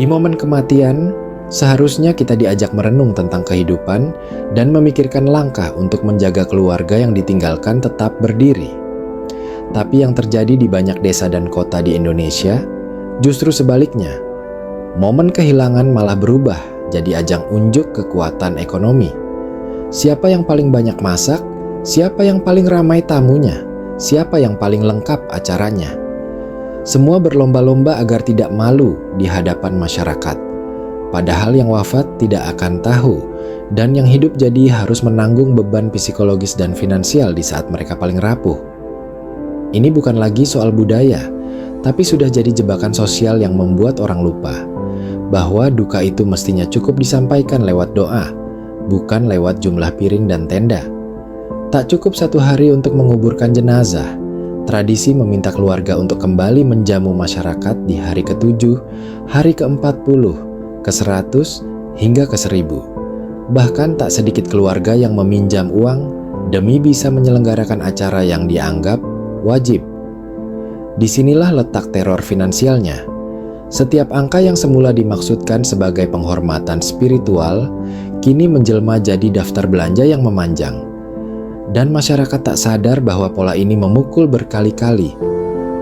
Di momen kematian, seharusnya kita diajak merenung tentang kehidupan dan memikirkan langkah untuk menjaga keluarga yang ditinggalkan tetap berdiri. Tapi yang terjadi di banyak desa dan kota di Indonesia, justru sebaliknya. Momen kehilangan malah berubah jadi ajang unjuk kekuatan ekonomi. Siapa yang paling banyak masak, siapa yang paling ramai tamunya, siapa yang paling lengkap acaranya. Semua berlomba-lomba agar tidak malu di hadapan masyarakat. Padahal yang wafat tidak akan tahu, dan yang hidup jadi harus menanggung beban psikologis dan finansial di saat mereka paling rapuh. Ini bukan lagi soal budaya, tapi sudah jadi jebakan sosial yang membuat orang lupa bahwa duka itu mestinya cukup disampaikan lewat doa, bukan lewat jumlah piring dan tenda. Tak cukup 1 hari untuk menguburkan jenazah, tradisi meminta keluarga untuk kembali menjamu masyarakat di hari ke-7, hari ke-40, ke-100, hingga ke-1000. Bahkan tak sedikit keluarga yang meminjam uang demi bisa menyelenggarakan acara yang dianggap wajib. Disinilah letak teror finansialnya. Setiap angka yang semula dimaksudkan sebagai penghormatan spiritual, kini menjelma jadi daftar belanja yang memanjang. Dan masyarakat tak sadar bahwa pola ini memukul berkali-kali,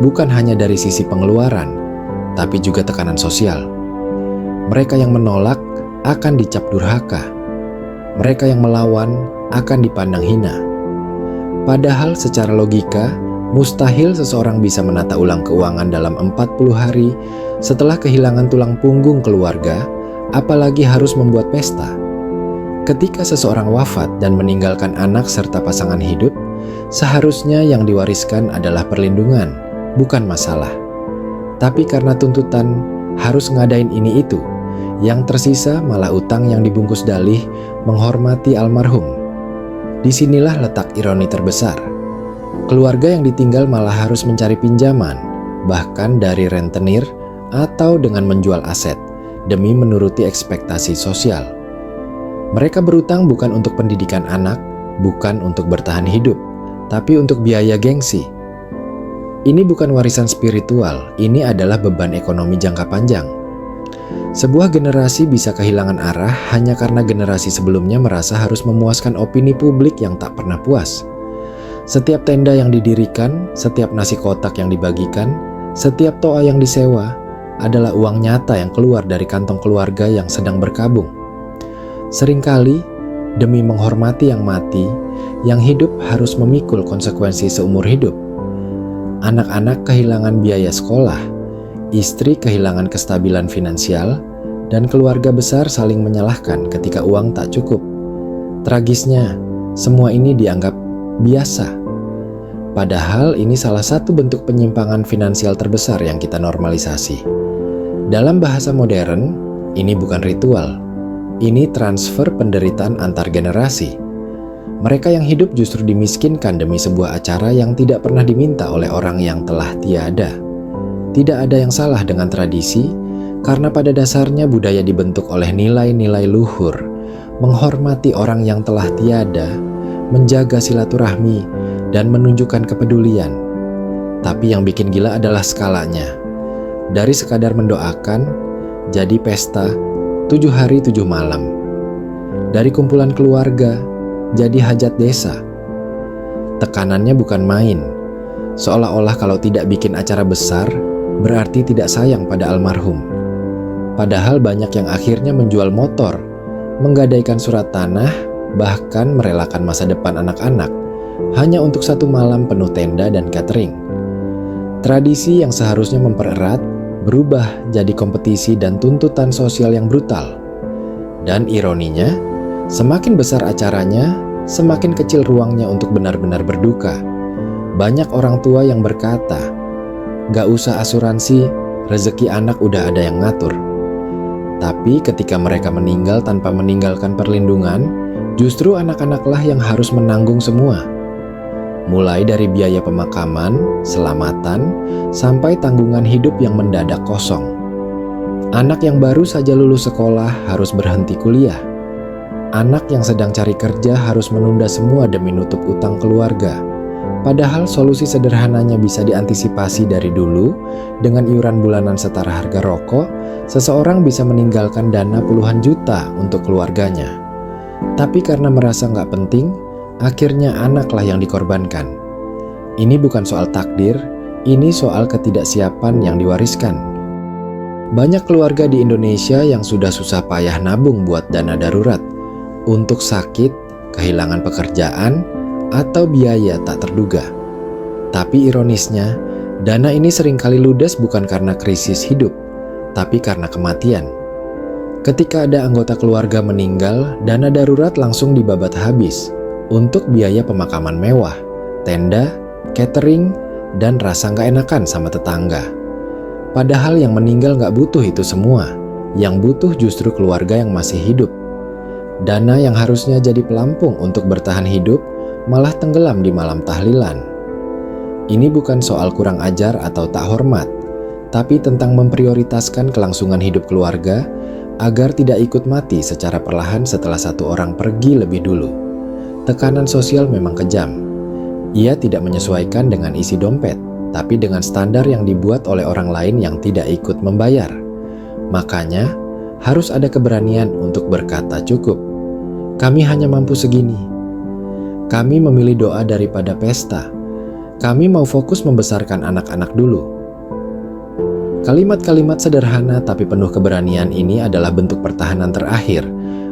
bukan hanya dari sisi pengeluaran, tapi juga tekanan sosial. Mereka yang menolak akan dicap durhaka. Mereka yang melawan akan dipandang hina. Padahal secara logika, mustahil seseorang bisa menata ulang keuangan dalam 40 hari setelah kehilangan tulang punggung keluarga, apalagi harus membuat pesta. Ketika seseorang wafat dan meninggalkan anak serta pasangan hidup, seharusnya yang diwariskan adalah perlindungan, bukan masalah. Tapi karena tuntutan harus ngadain ini itu, yang tersisa malah utang yang dibungkus dalih menghormati almarhum. Disinilah letak ironi terbesar. Keluarga yang ditinggal malah harus mencari pinjaman, bahkan dari rentenir atau dengan menjual aset, demi menuruti ekspektasi sosial. Mereka berutang bukan untuk pendidikan anak, bukan untuk bertahan hidup, tapi untuk biaya gengsi. Ini bukan warisan spiritual, ini adalah beban ekonomi jangka panjang. Sebuah generasi bisa kehilangan arah hanya karena generasi sebelumnya merasa harus memuaskan opini publik yang tak pernah puas. Setiap tenda yang didirikan, setiap nasi kotak yang dibagikan, setiap toa yang disewa adalah uang nyata yang keluar dari kantong keluarga yang sedang berkabung. Seringkali, demi menghormati yang mati, yang hidup harus memikul konsekuensi seumur hidup. Anak-anak kehilangan biaya sekolah, istri kehilangan kestabilan finansial, dan keluarga besar saling menyalahkan ketika uang tak cukup. Tragisnya, semua ini dianggap biasa. Padahal ini salah satu bentuk penyimpangan finansial terbesar yang kita normalisasi. Dalam bahasa modern, ini bukan ritual. Ini transfer penderitaan antar generasi. Mereka yang hidup justru dimiskinkan demi sebuah acara yang tidak pernah diminta oleh orang yang telah tiada. Tidak ada yang salah dengan tradisi, karena pada dasarnya budaya dibentuk oleh nilai-nilai luhur, menghormati orang yang telah tiada, menjaga silaturahmi, dan menunjukkan kepedulian. Tapi yang bikin gila adalah skalanya. Dari sekadar mendoakan, jadi pesta 7 hari 7 malam. Dari kumpulan keluarga, jadi hajat desa. Tekanannya bukan main. Seolah-olah kalau tidak bikin acara besar, berarti tidak sayang pada almarhum. Padahal banyak yang akhirnya menjual motor, menggadaikan surat tanah, bahkan merelakan masa depan anak-anak, hanya untuk 1 malam penuh tenda dan catering. Tradisi yang seharusnya mempererat, berubah jadi kompetisi dan tuntutan sosial yang brutal. Dan ironinya, semakin besar acaranya, semakin kecil ruangnya untuk benar-benar berduka. Banyak orang tua yang berkata, "Gak usah asuransi, rezeki anak udah ada yang ngatur." Tapi ketika mereka meninggal tanpa meninggalkan perlindungan, justru anak-anaklah yang harus menanggung semua. Mulai dari biaya pemakaman, selamatan, sampai tanggungan hidup yang mendadak kosong. Anak yang baru saja lulus sekolah harus berhenti kuliah. Anak yang sedang cari kerja harus menunda semua demi nutup utang keluarga. Padahal solusi sederhananya bisa diantisipasi dari dulu. Dengan iuran bulanan setara harga rokok, seseorang bisa meninggalkan dana puluhan juta untuk keluarganya. Tapi karena merasa nggak penting, akhirnya anaklah yang dikorbankan. Ini bukan soal takdir, ini soal ketidaksiapan yang diwariskan. Banyak keluarga di Indonesia yang sudah susah payah nabung buat dana darurat untuk sakit, kehilangan pekerjaan, atau biaya tak terduga. Tapi ironisnya, dana ini seringkali ludes bukan karena krisis hidup, tapi karena kematian. Ketika ada anggota keluarga meninggal, dana darurat langsung dibabat habis untuk biaya pemakaman mewah, tenda, catering, dan rasa nggak enakan sama tetangga. Padahal yang meninggal nggak butuh itu semua, yang butuh justru keluarga yang masih hidup. Dana yang harusnya jadi pelampung untuk bertahan hidup, malah tenggelam di malam tahlilan. Ini bukan soal kurang ajar atau tak hormat, tapi tentang memprioritaskan kelangsungan hidup keluarga agar tidak ikut mati secara perlahan setelah satu orang pergi lebih dulu. Tekanan sosial memang kejam. Ia tidak menyesuaikan dengan isi dompet, tapi dengan standar yang dibuat oleh orang lain yang tidak ikut membayar. Makanya, harus ada keberanian untuk berkata cukup. Kami hanya mampu segini. Kami memilih doa daripada pesta. Kami mau fokus membesarkan anak-anak dulu. Kalimat-kalimat sederhana tapi penuh keberanian ini adalah bentuk pertahanan terakhir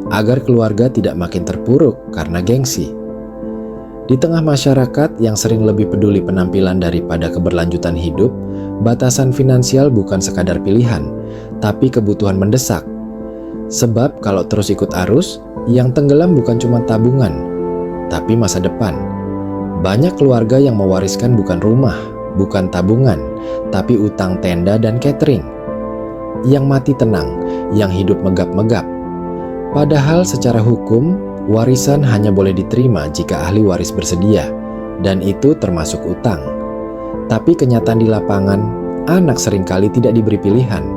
agar keluarga tidak makin terpuruk karena gengsi. Di tengah masyarakat yang sering lebih peduli penampilan daripada keberlanjutan hidup, batasan finansial bukan sekadar pilihan, tapi kebutuhan mendesak. Sebab kalau terus ikut arus, yang tenggelam bukan cuma tabungan, tapi masa depan. Banyak keluarga yang mewariskan bukan rumah, bukan tabungan, tapi utang tenda dan catering. Yang mati tenang, yang hidup megap-megap. Padahal secara hukum, warisan hanya boleh diterima jika ahli waris bersedia, dan itu termasuk utang. Tapi kenyataan di lapangan, anak seringkali tidak diberi pilihan.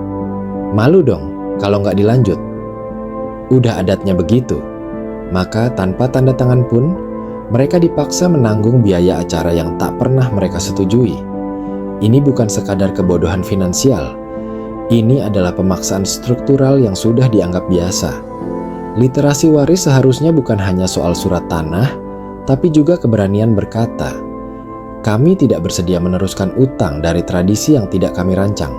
Malu dong kalau nggak dilanjut. Udah adatnya begitu. Maka tanpa tanda tangan pun, mereka dipaksa menanggung biaya acara yang tak pernah mereka setujui. Ini bukan sekadar kebodohan finansial. Ini adalah pemaksaan struktural yang sudah dianggap biasa. Literasi waris seharusnya bukan hanya soal surat tanah, tapi juga keberanian berkata, kami tidak bersedia meneruskan utang dari tradisi yang tidak kami rancang.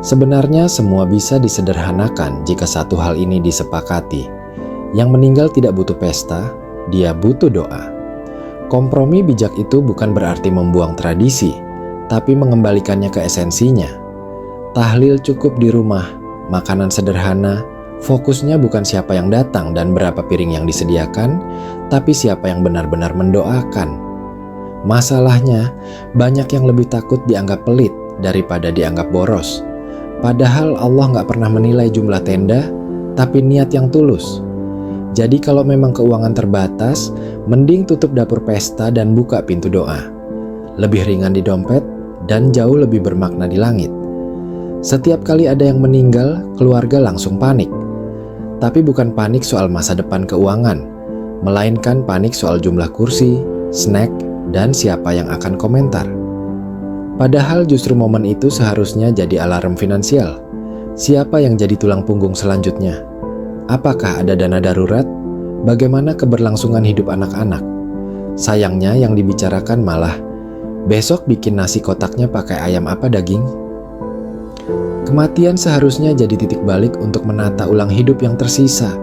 Sebenarnya semua bisa disederhanakan jika satu hal ini disepakati. Yang meninggal tidak butuh pesta, dia butuh doa. Kompromi bijak itu bukan berarti membuang tradisi, tapi mengembalikannya ke esensinya. Tahlil cukup di rumah, makanan sederhana, fokusnya bukan siapa yang datang dan berapa piring yang disediakan, tapi siapa yang benar-benar mendoakan. Masalahnya, banyak yang lebih takut dianggap pelit daripada dianggap boros. Padahal Allah nggak pernah menilai jumlah tenda, tapi niat yang tulus. Jadi kalau memang keuangan terbatas, mending tutup dapur pesta dan buka pintu doa. Lebih ringan di dompet dan jauh lebih bermakna di langit. Setiap kali ada yang meninggal, keluarga langsung panik. Tapi bukan panik soal masa depan keuangan, melainkan panik soal jumlah kursi, snack, dan siapa yang akan komentar. Padahal justru momen itu seharusnya jadi alarm finansial. Siapa yang jadi tulang punggung selanjutnya? Apakah ada dana darurat? Bagaimana keberlangsungan hidup anak-anak? Sayangnya yang dibicarakan malah, besok bikin nasi kotaknya pakai ayam apa daging? Kematian seharusnya jadi titik balik untuk menata ulang hidup yang tersisa.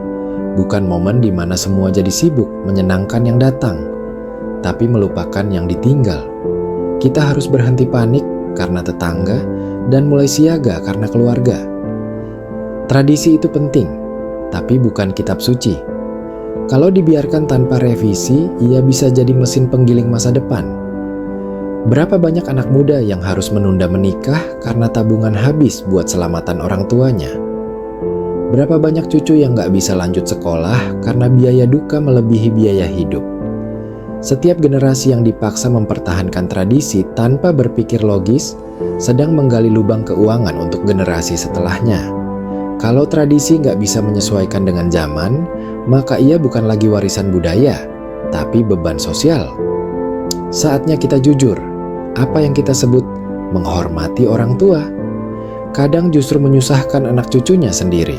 Bukan momen di mana semua jadi sibuk menyenangkan yang datang, tapi melupakan yang ditinggal. Kita harus berhenti panik karena tetangga dan mulai siaga karena keluarga. Tradisi itu penting, tapi bukan kitab suci. Kalau dibiarkan tanpa revisi, ia bisa jadi mesin penggiling masa depan. Berapa banyak anak muda yang harus menunda menikah karena tabungan habis buat selamatan orang tuanya? Berapa banyak cucu yang gak bisa lanjut sekolah karena biaya duka melebihi biaya hidup? Setiap generasi yang dipaksa mempertahankan tradisi tanpa berpikir logis sedang menggali lubang keuangan untuk generasi setelahnya. Kalau tradisi nggak bisa menyesuaikan dengan zaman, maka ia bukan lagi warisan budaya, tapi beban sosial. Saatnya kita jujur, apa yang kita sebut menghormati orang tua, kadang justru menyusahkan anak cucunya sendiri.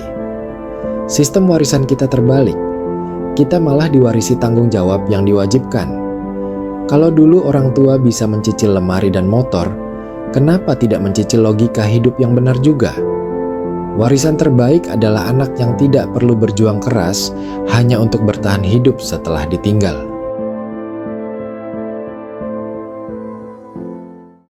Sistem warisan kita terbalik. Kita malah diwarisi tanggung jawab yang diwajibkan. Kalau dulu orang tua bisa mencicil lemari dan motor, kenapa tidak mencicil logika hidup yang benar juga? Warisan terbaik adalah anak yang tidak perlu berjuang keras hanya untuk bertahan hidup setelah ditinggal.